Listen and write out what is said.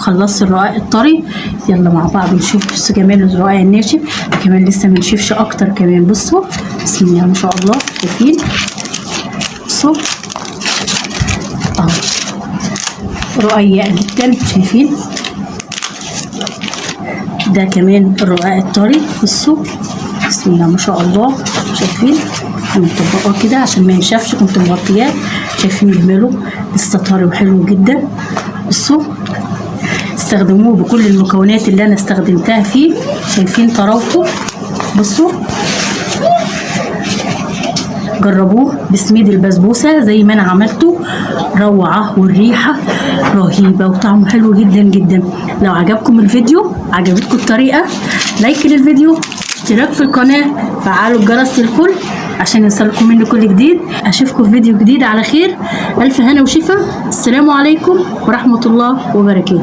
خلصت الرقاق الطري. يلا مع بعض نشوف. بصوا جمال الرقاق الناشف كمان لسه منشفش اكتر كمان. بصوا بسم الله ما شاء الله. شايفين؟ بصوا اهو رقيق جدا. شايفين؟ ده كمان الرقاق الطري. بصوا بسم الله ما شاء الله. شايفين؟ انا مطبقاه كده عشان ما ينشفش، كنت مغطياه. شايفين جماله؟ لسه طري وحلو جدا. بصوا استخدموه بكل المكونات اللي انا استخدمتها فيه. شايفين طراوته؟ بصوا جربوه بسميد البسبوسه زي ما انا عملته. روعه والريحه رهيبه وطعمه حلو جدا جدا. لو عجبكم الفيديو، عجبتكم الطريقه، لايك للفيديو، اشتراك في القناه، فعلوا الجرس للكل عشان يوصلكم مني كل جديد. اشوفكم في فيديو جديد على خير. الف هنا وشفا. السلام عليكم ورحمه الله وبركاته.